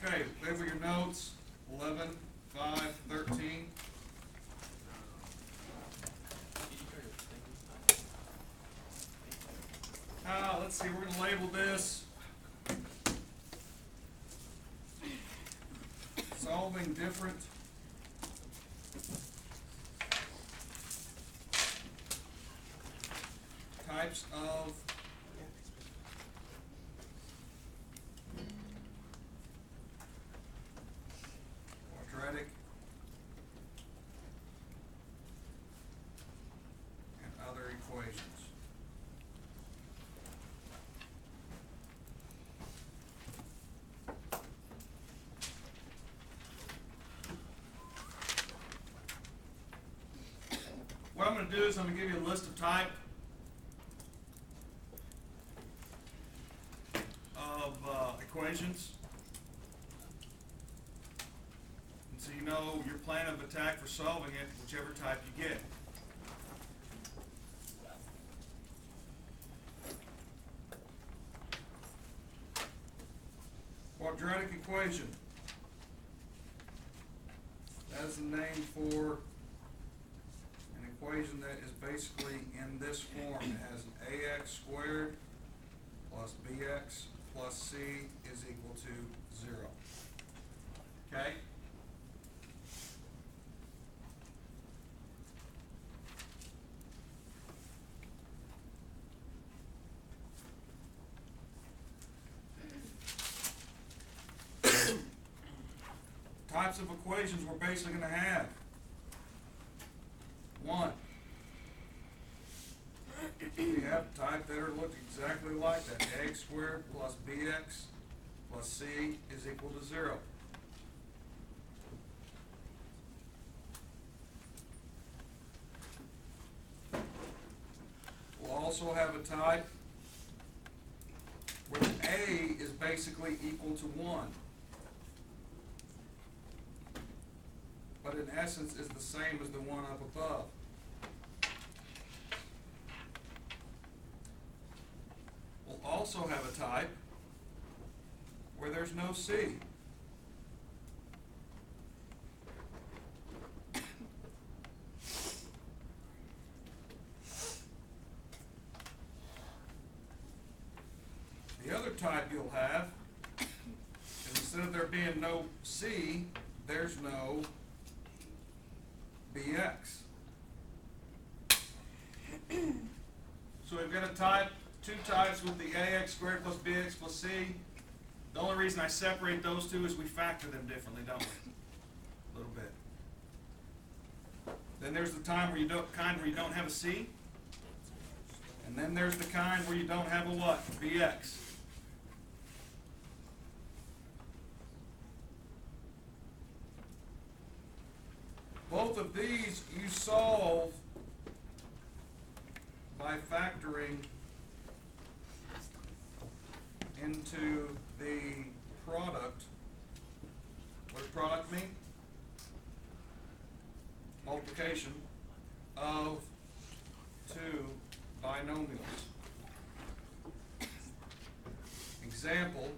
Okay, over your notes, 11, 5, 13. Let's see, we're going to label this solving different types of quadratic and other equations. What I'm going to do is I'm going to give you a list of type of equations. And so you know your plan of attack for solving it, whichever type you get. Quadratic equation. That is the name for an equation that is basically in this form. It has an ax squared plus bx plus c is equal to 0. Okay? Types of equations we're basically going to have. 1. We have type that are look exactly like that. X squared plus bx plus c is equal to 0. We'll also have a type where a is basically equal to 1. But in essence is the same as the one up above. We'll also have a type where there's no c. The other type you'll have is instead of there being no c, there's no bx. So we've got a type, two types with the ax squared plus bx plus c. The only reason I separate those two is we factor them differently, don't we? A little bit. Then there's the kind where you don't have a c. And then there's the kind where you don't have a what? Bx. Both of these you solve by factoring into the product. What does product mean? Multiplication of two binomials. Example,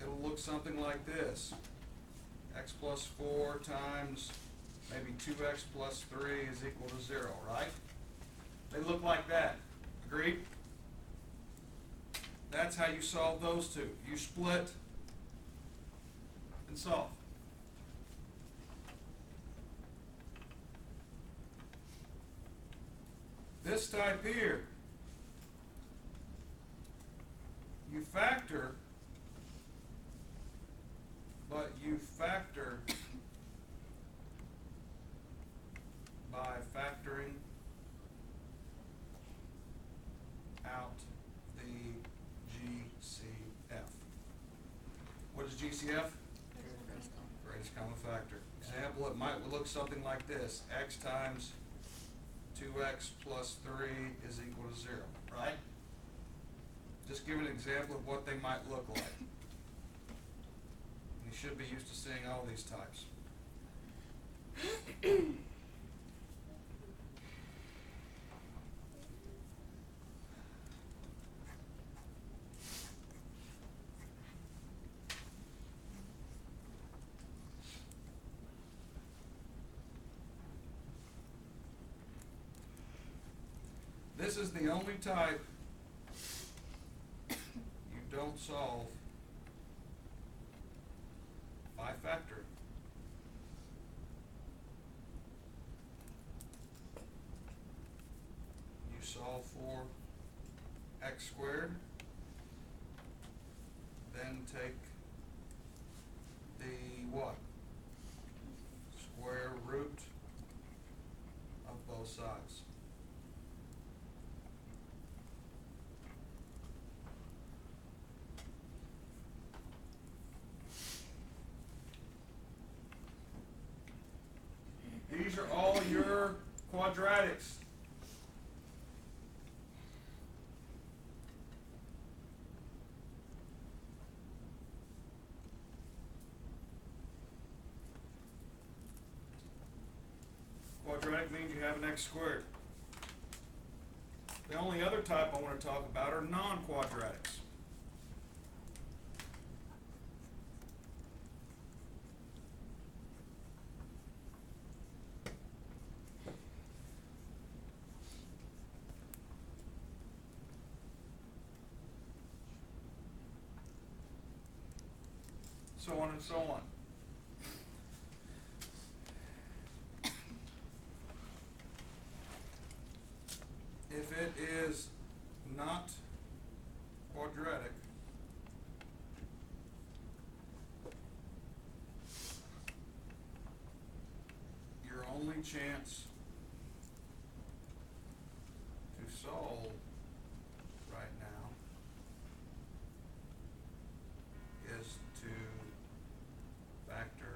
it'll look something like this. X plus 4 times maybe 2x plus 3 is equal to 0, right? They look like that. Agreed? That's how you solve those two. You split and solve. This type here, you factor, but you factor by factoring out the GCF. What is GCF? Greatest common factor. Example, it might look something like this. X times 2x plus 3 is equal to 0, right? Just give an example of what they might look like. You should be used to seeing all these types. This is the only type you don't solve by factoring. You solve for x squared, then take the what? Square root of both sides. These are all your quadratics. Quadratic means you have an x squared. The only other type I want to talk about are non-quadratics. So on and so on. If it is not quadratic, your only chance to solve right now is to factor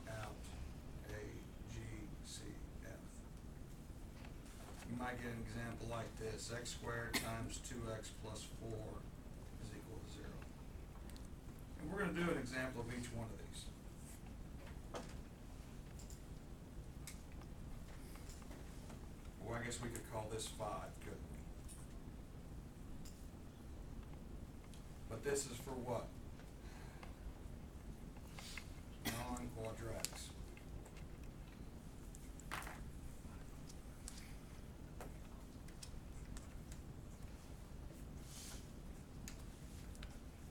out a GCF. You might get an example like this: x squared times 2x plus 4 is equal to 0. And we're going to do an example of each one of these. Well, I guess we could call this 5, couldn't we? But this is for what? Non-quadratics.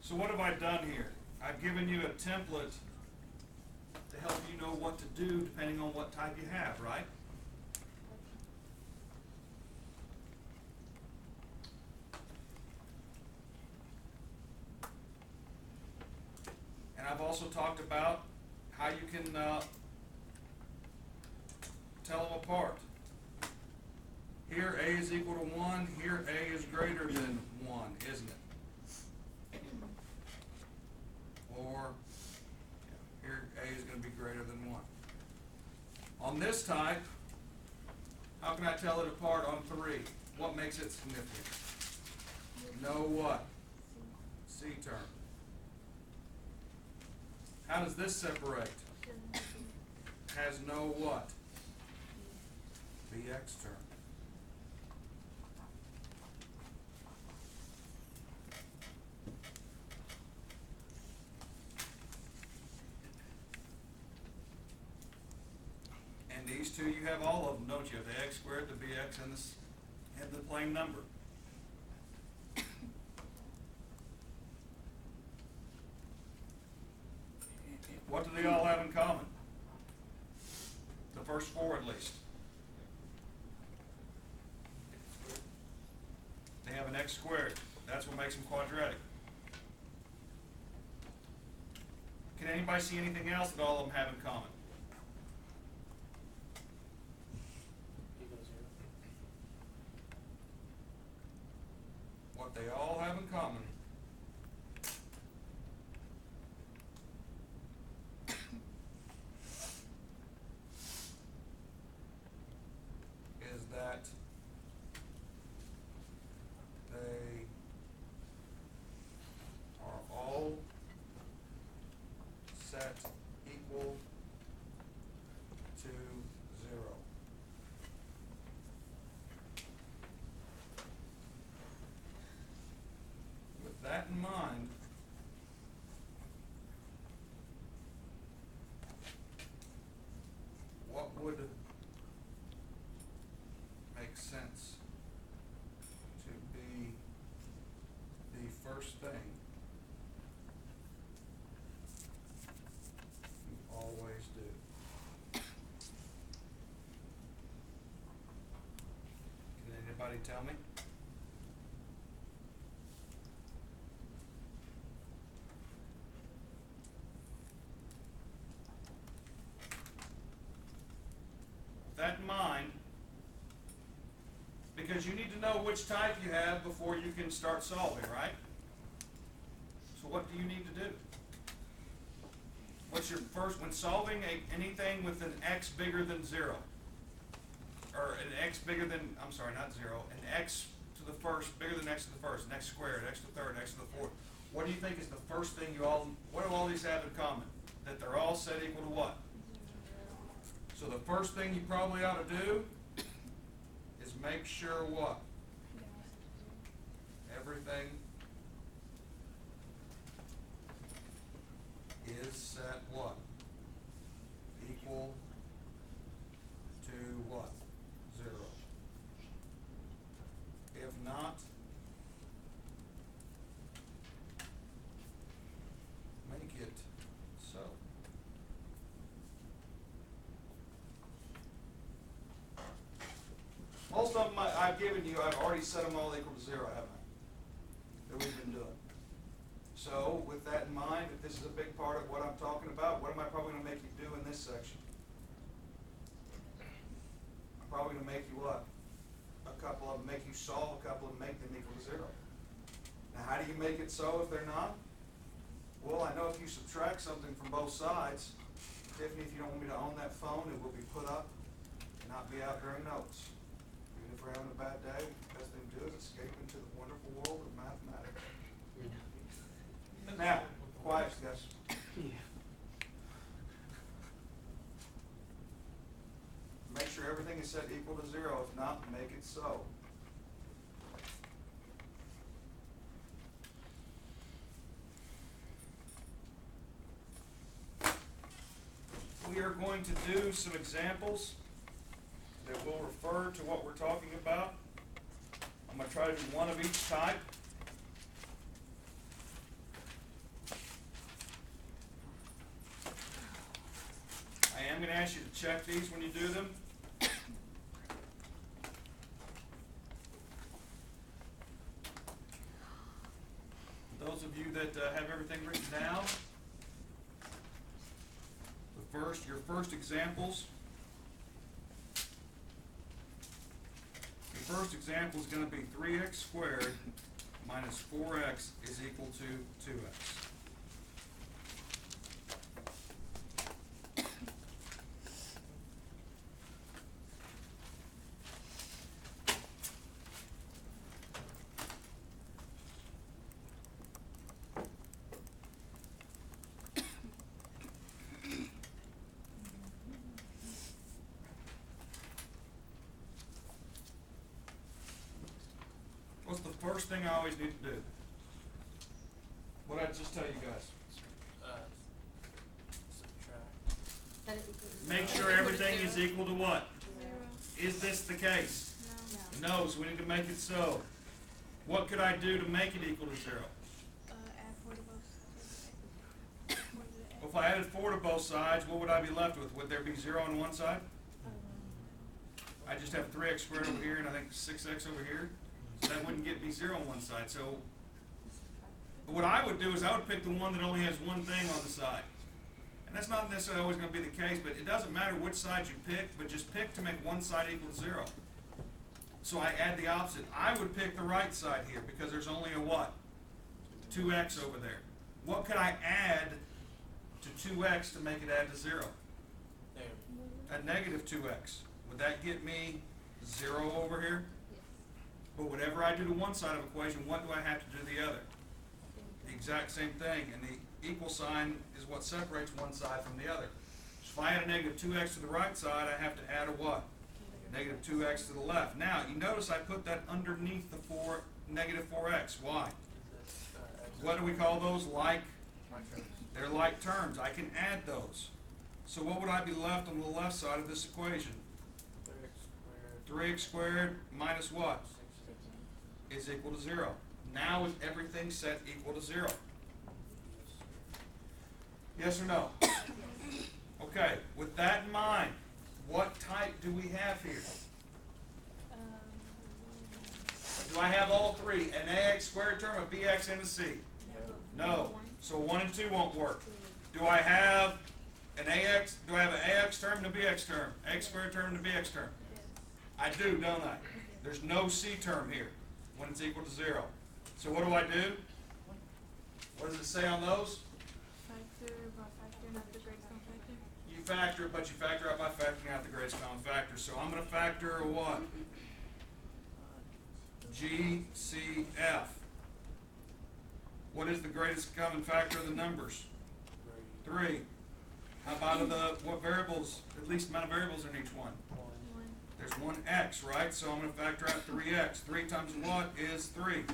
So what have I done here? I've given you a template to help you know what to do depending on what type you have, right? And I've also talked about how you can tell them apart. Here a is equal to 1, here a is greater than 1, isn't it? Or here a is going to be greater than 1. On this type, how can I tell it apart on 3? What makes it significant? No what? C term. How does this separate? Has no what? Bx term. And these two, you have all of them, don't you? The x squared, the bx, and the plain number. What do they all have in common? The first 4 at least. They have an x squared. That's what makes them quadratic. Can anybody see anything else that all of them have in common? What they all have in common is that they are all set equal Somebody tell me. With that in mind, because you need to know which type you have before you can start solving, right? So what do you need to do? What's your first, when solving anything with an x bigger than 0, or an x bigger than, I'm sorry, not 0, an x to the first bigger than x to the first, an x squared, x to the third, x to the fourth, what do you think is the first thing what do all these have in common? That they're all set equal to what? So the first thing you probably ought to do is make sure what? Everything is set what? Equal to what? 0. If not, make it so. Most of them I've given you, I've already set them all equal to 0, haven't I? That we've been doing. So, with that in mind, if this is a big part of what I'm talking about, what am I probably going to make you do in this section? I'm probably going to make you what? A couple of them, make you solve a couple and make them equal to 0. Now, how do you make it so if they're not? Well, I know if you subtract something from both sides, Tiffany, if you don't want me to own that phone, it will be put up and not be out during notes. Even if we're having a bad day, the best thing to do is escape into the wonderful world of mathematics. Now, quiet, guys. Make sure everything is set equal to 0. If not, make it so. We are going to do some examples that will refer to what we're talking about. I'm going to try to do one of each type. I am going to ask you to check these when you do them. Those of you that have everything written down, your first examples. Your first example is going to be 3x squared minus 4x is equal to 2x. What's the first thing I always need to do? What did I just tell you guys? Subtract. Make sure everything is equal to what? 0. Is this the case? No. No, so we need to make it so. What could I do to make it equal to 0? Add 4 to both sides. Well, if I added 4 to both sides, what would I be left with? Would there be 0 on one side? I just have 3x squared over here and I think 6x over here. So that wouldn't get me 0 on one side. So what I would do is I would pick the one that only has one thing on the side. And that's not necessarily always going to be the case, but it doesn't matter which side you pick, but just pick to make one side equal to 0. So I add the opposite. I would pick the right side here because there's only a what? 2x over there. What could I add to 2x to make it add to 0? A negative 2x. Would that get me 0 over here? But whatever I do to one side of the equation, what do I have to do to the other? The exact same thing. And the equal sign is what separates one side from the other. So if I add a negative 2x to the right side, I have to add a what? Negative 2x to the left. Now, you notice I put that underneath the negative 4x. Why? What do we call those? Like? They're like terms. I can add those. So what would I be left on the left side of this equation? 3x squared minus what? Is equal to 0. Now is everything set equal to 0? Yes or no? Okay, with that in mind, what type do we have here? Do I have all three? An ax squared term, a bx, and a c? No. So 1 and 2 won't work. Do I have an ax? Do I have an ax term and a bx term? X squared term and a bx term? I do, don't I? There's no c term here when it's equal to 0. So what do I do? What does it say on those? Factor by factor, not the greatest common factor. You factor it, but you factor out by factoring out the greatest common factor. So I'm going to factor a what? GCF. What is the greatest common factor of the numbers? 3. How about what variables, at least amount of variables in each one? 1. There's 1x, right? So I'm going to factor out 3x. 3 times what is 3?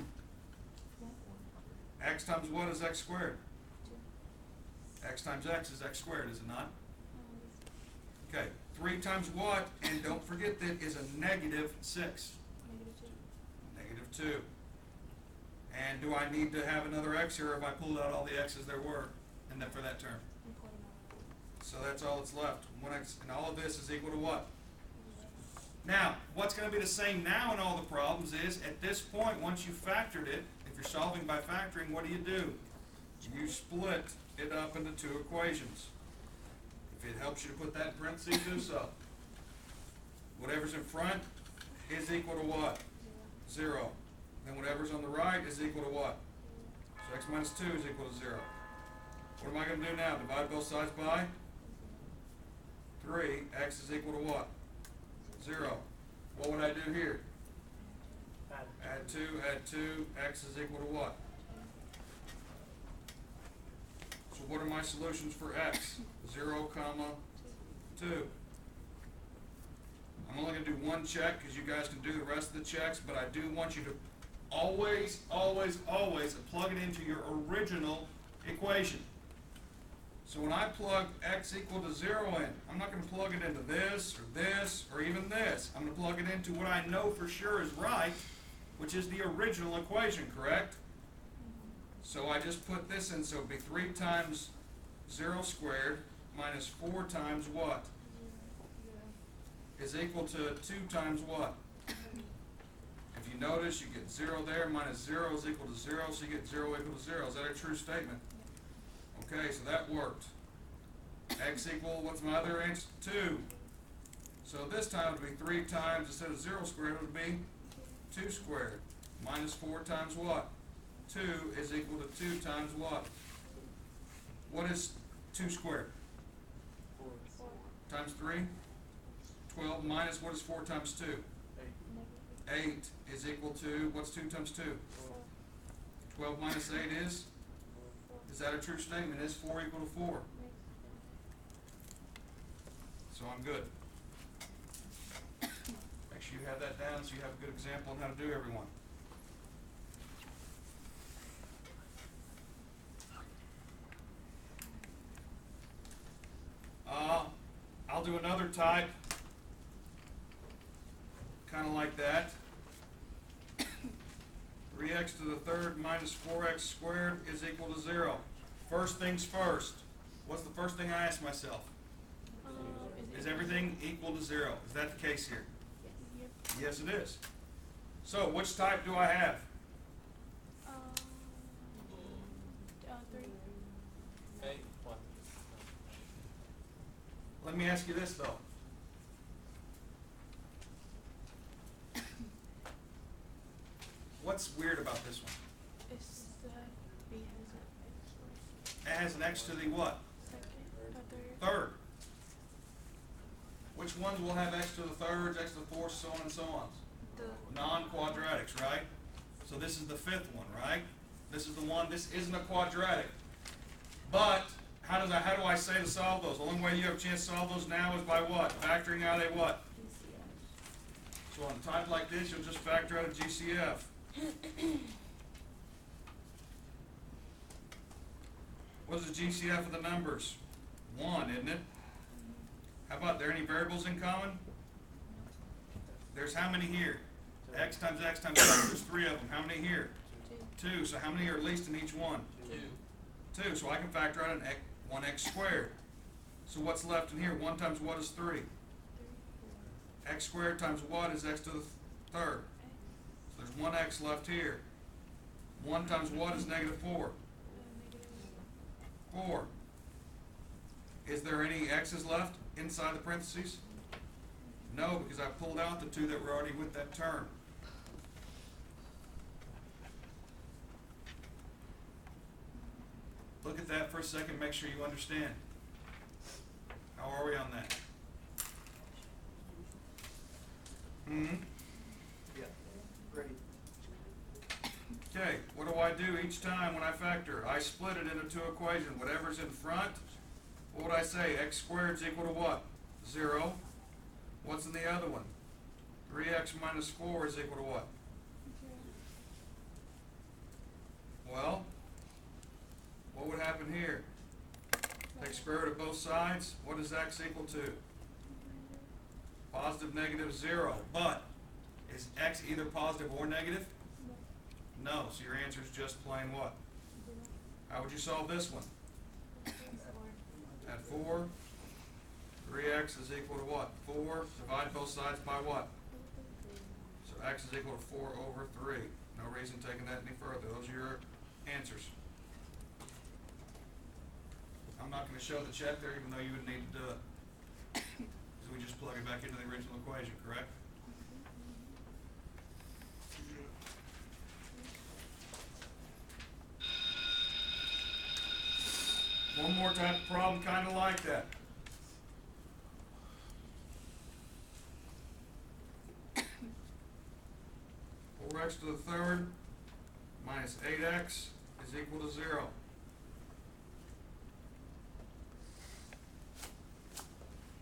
X times what is x squared? X times x is x squared, is it not? Okay, 3 times what, and don't forget that, is a negative 6. Negative 2. And do I need to have another x here if I pulled out all the x's there were and then for that term? So that's all that's left. 1x, and all of this is equal to what? Now, what's going to be the same now in all the problems is, at this point, once you factored it, if you're solving by factoring, what do? You split it up into 2 equations. If it helps you to put that in parentheses, do so. Whatever's in front is equal to what? 0. Then whatever's on the right is equal to what? So x minus 2 is equal to 0. What am I going to do now? Divide both sides by 3. X is equal to what? 0. What would I do here? Add 2, add 2. X is equal to what? So what are my solutions for x? 0, comma 2. I'm only going to do one check because you guys can do the rest of the checks, but I do want you to always, always, always plug it into your original equation. So when I plug x equal to 0 in, I'm not going to plug it into this, or even this. I'm going to plug it into what I know for sure is right, which is the original equation, correct? So I just put this in, so it would be 3 times 0 squared minus 4 times what? Is equal to 2 times what? If you notice, you get 0 there, minus 0 is equal to 0, so you get 0 equal to 0. Is that a true statement? Okay, so that worked. X equal, what's my other answer? 2. So this time it would be 3 times, instead of 0 squared, it would be 2 squared. Minus 4 times what? 2 is equal to 2 times what? What is 2 squared? 4. Times 3? 12 minus, what is 4 times 2? 8 is equal to, what's 2 times 2? 12 minus 8 is? Is that a true statement? Is 4 equal to 4? So I'm good. Make sure you have that down so you have a good example on how to do every one. I'll do another type, kind of like that. 3x to the third minus 4x squared is equal to 0. First things first. What's the first thing I ask myself? Is everything equal to 0? Is that the case here? Yes, it is. So, which type do I have? 3. Let me ask you this, though. What's weird about this one? It's that B has It has an x to the what? second, Third. Which ones will have x to the thirds, x to the fourths, so on and so on? The Non-quadratics, right? So this is the 5th one, right? This is the one, this isn't a quadratic. But, how do I say to solve those? The only way you have a chance to solve those now is by what? Factoring out a what? So on a type like this, you'll just factor out a GCF. What's the GCF of the numbers? 1, isn't it? How about, there any variables in common? There's how many here? X times x times x, there's 3 of them. How many here? 2. So how many are at least in each one? 2. So I can factor out 1x squared. So what's left in here? 1 times what is 3? X squared times what is x to the third? There's one x left here. 1 times what is negative 4? 4. Is there any x's left inside the parentheses? No, because I pulled out the 2 that were already with that term. Look at that for a second, make sure you understand. How are we on that? Yeah, great. Okay, what do I do each time when I factor? I split it into two equations. Whatever's in front, what would I say? X squared is equal to what? 0. What's in the other one? 3x minus 4 is equal to what? Well, what would happen here? Take square root of both sides. What is x equal to? Positive, negative, 0. But, is x either positive or negative? No, so your answer is just plain what? How would you solve this one? At 4, 3x is equal to what? 4, divide both sides by what? So x is equal to 4 over 3. No reason taking that any further. Those are your answers. I'm not going to show the check there, even though you would need to do it. So we just plug it back into the original equation, correct? One more type of problem kind of like that. Four x to the third minus 8x is equal to 0.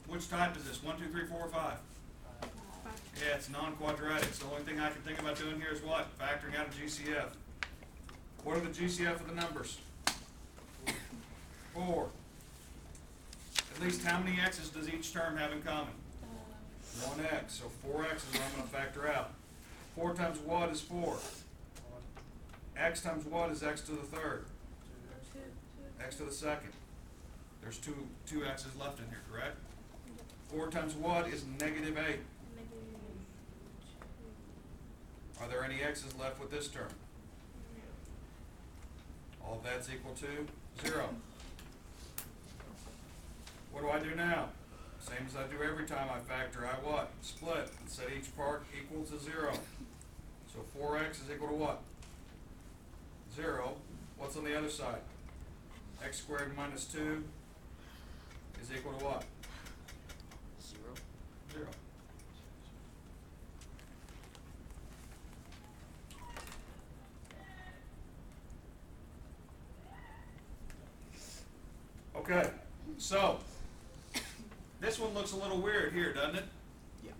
Which type is this? 1, 2, 3, 4, 5? Yeah, it's non-quadratics. The only thing I can think about doing here is what? Factoring out a GCF. What are the GCF of the numbers? 4. At least how many x's does each term have in common? 1x. So 4x is what I'm going to factor out. 4 times what is 4? X times what is x to the third? X to the second. There's two x's left in here, correct? 4 times what is negative 8? Are there any x's left with this term? All of that's equal to 0. What do I do now? Same as I do every time I factor. I what? Split and set each part equal to 0. So 4x is equal to what? 0. What's on the other side? X squared minus 2 is equal to what? 0. 0. Okay, so this one looks a little weird here, doesn't it? Yeah.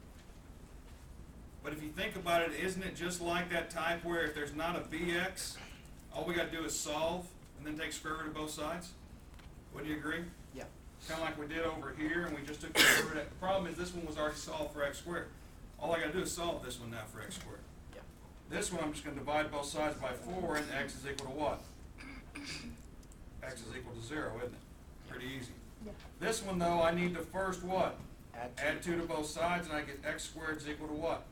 But if you think about it, isn't it just like that type where if there's not a bx, all we got to do is solve and then take square root of both sides? Wouldn't you agree? Yeah. Kind of like we did over here, and we just took the square root. The problem is this one was already solved for x squared. All I got to do is solve this one now for x squared. Yeah. This one I'm just going to divide both sides by 4, and x is equal to what? X is equal to 0, isn't it? Pretty easy. Yeah. This one, though, I need to first what? Add 2 to both sides, and I get x squared is equal to what?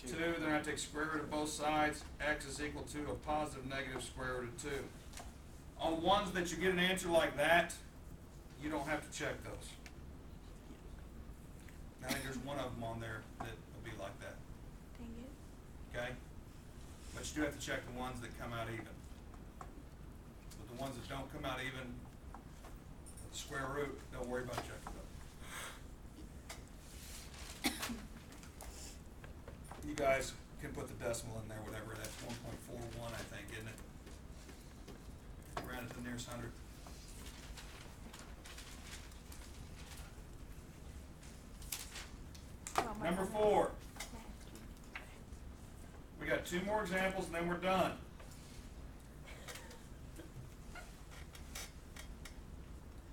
2. Then I take square root of both sides. X is equal to a positive negative square root of 2. On ones that you get an answer like that, you don't have to check those. I think there's one of them on there that will be like that. Dang it. Okay? But you do have to check the ones that come out even. But the ones that don't come out even, square root, don't worry about checking those. You guys can put the decimal in there, whatever. That's 1.41, I think, isn't it? Round it to the nearest hundred. Number 4. We got 2 more examples and then we're done.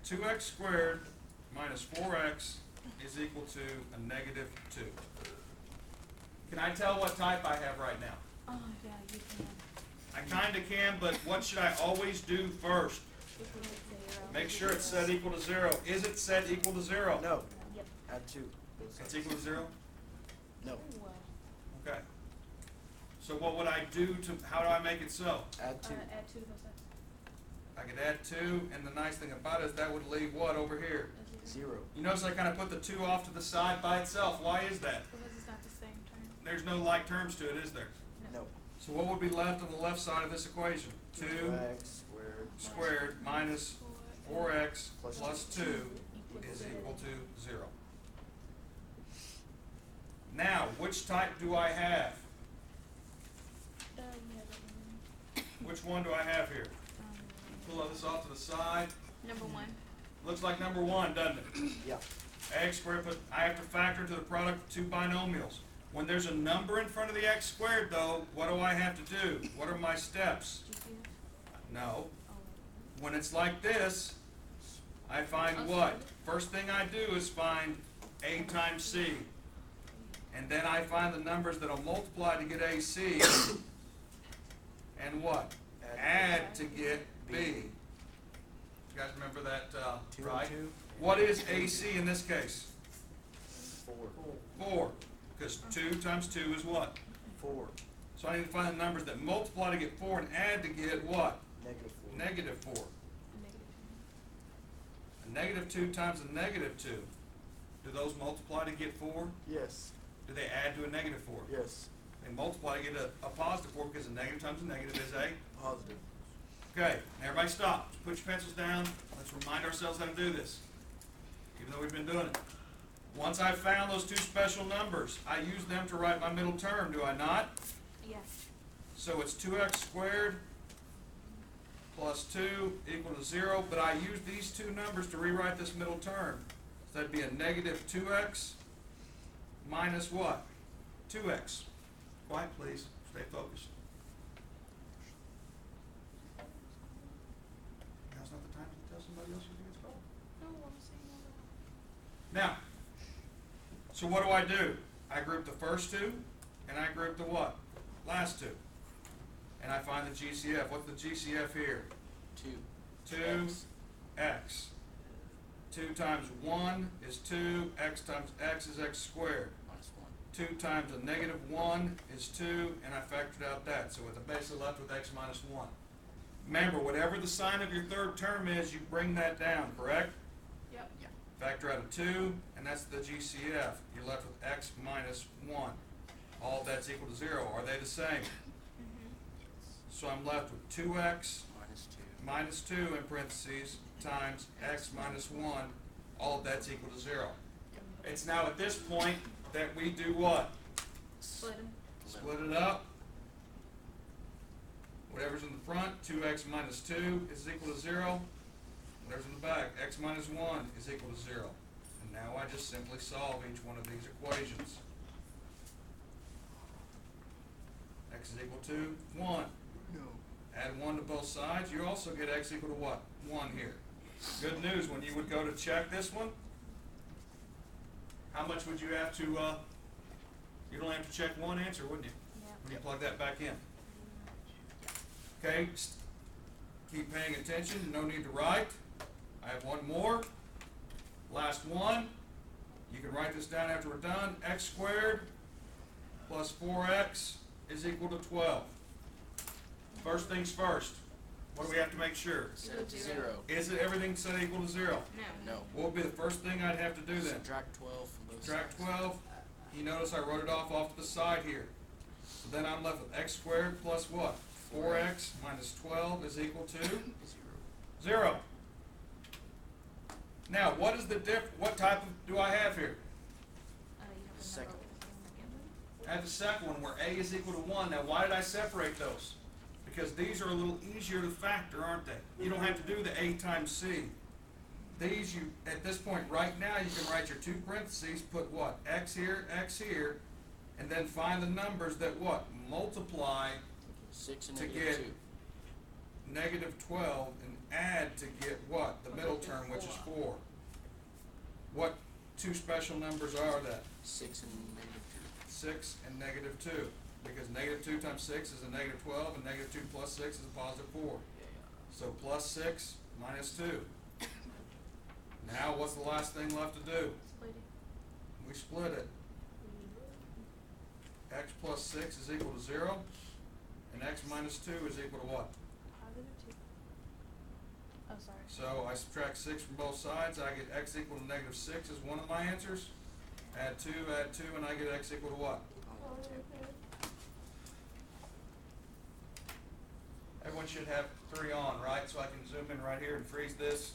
Two x squared minus 4x is equal to a negative 2. Can I tell what type I have right now? Oh, yeah, you can. I kind of can, but what should I always do first? Equal to 0. Make sure it's set equal to 0. Is it set equal to 0? No. Yep. Add 2. It's equal to 0? No. Well, Okay. So what would I do to, how do I make it so? Add 2. Add 2 to both sides. I could add 2, and the nice thing about it is that would leave what over here? A 0. 0. You notice I kind of put the 2 off to the side by itself. Why is that? Because it's not the same term. There's no like terms to it, is there? No. So what would be left on the left side of this equation? 2 2x squared minus 4x plus 2 Equals is equal 0. to 0. Now, which type do I have? You have it in, Which one do I have here? Pull this off to the side. number 1. Looks like number 1, doesn't it? Yeah. X squared, but I have to factor into the product of 2 binomials. When there's a number in front of the x squared, though, what do I have to do? What are my steps? GCF? No. Oh. When it's like this, I find what? First thing I do is find A times C. And then I find the numbers that'll multiply to get AC. And what? Add to get B. You guys remember that, 2 right? and 2. What is AC in this case? 4. 4. Because 2 times 2 is what? 4. So I need to find the numbers that multiply to get 4 and add to get what? Negative 4. Negative 4. A negative 2. A negative 2 times a negative 2. Do those multiply to get 4? Yes. Do they add to a negative 4? Yes. They multiply to get a positive 4 because a negative times a negative is a. Positive. Okay, everybody stop. Put your pencils down. Let's remind ourselves how to do this, even though we've been doing it. Once I've found those 2 special numbers, I use them to write my middle term, do I not? Yes. So it's 2x squared plus 2 equal to 0, but I use these 2 numbers to rewrite this middle term. So that'd be a negative 2x minus what? 2x. Quiet, please. Stay focused. Now's not the time to tell somebody else you think it's called. No, I'm saying no. Now, so what do? I group the first 2, and I group the what? Last 2. And I find the GCF. What's the GCF here? 2. 2x. 2 times 1 is 2, x times x is x squared. Minus 2 times a negative 1 is 2, and I factored out that. So with the basically left with x minus 1. Remember, whatever the sign of your third term is, you bring that down, correct? Yep. Yeah. Factor out a 2, and that's the GCF. You're left with x minus 1. All of that's equal to 0. Are they the same? Mm-hmm. So I'm left with 2x Minus 2. minus 2 in parentheses times x minus 1. All of that's equal to 0. It's now at this point that we do what? Split them. Split it up. Whatever's in the front, 2x minus 2 is equal to 0. Whatever's in the back, x minus 1 is equal to 0. And now I just simply solve each one of these equations. X is equal to 1. No. Add 1 to both sides, you also get x equal to what? 1 here. Good news, when you would go to check this one, how much would you have to, you'd only have to check one answer, wouldn't you? Yep. When you plug that back in. Okay, keep paying attention, no need to write. I have one more. Last one. You can write this down after we're done. X squared plus 4x is equal to 12. First things first. What do we have to make sure? Set it to 0. Is it everything set equal to 0? No. No. What would be the first thing I'd have to do then? Subtract 12 from both Subtract sides. 12. You notice I wrote it off to the side here. So then I'm left with x squared plus what? 4x minus 12 is equal to 0. 0. Now, what is the what type of do I have here? You don't remember Second. what was I have the second one where a is equal to 1. Now, why did I separate those? Because these are a little easier to factor, aren't they? You don't have to do the a times c. These, at this point right now, you can write your 2 parentheses, put what? X here, and then find the numbers that what? Multiply 6 and to negative get 2. negative 12 and add to get what? The middle term, which is 4. What 2 special numbers are that? 6 and negative 6 and negative 2. Because negative 2 times 6 is a negative 12, and negative 2 plus 6 is a positive 4. 2. Yeah. So plus 6 minus 2. Now what's the last thing left to do? Split it. We split it. x plus 6 is equal to 0, and x minus 2 is equal to what? Positive 2. Oh, sorry. So I subtract 6 from both sides, I get x equal to negative 6 is one of my answers. Add 2, and I get x equal to what? Positive 2. Everyone should have 3 on, right? So I can zoom in right here and freeze this.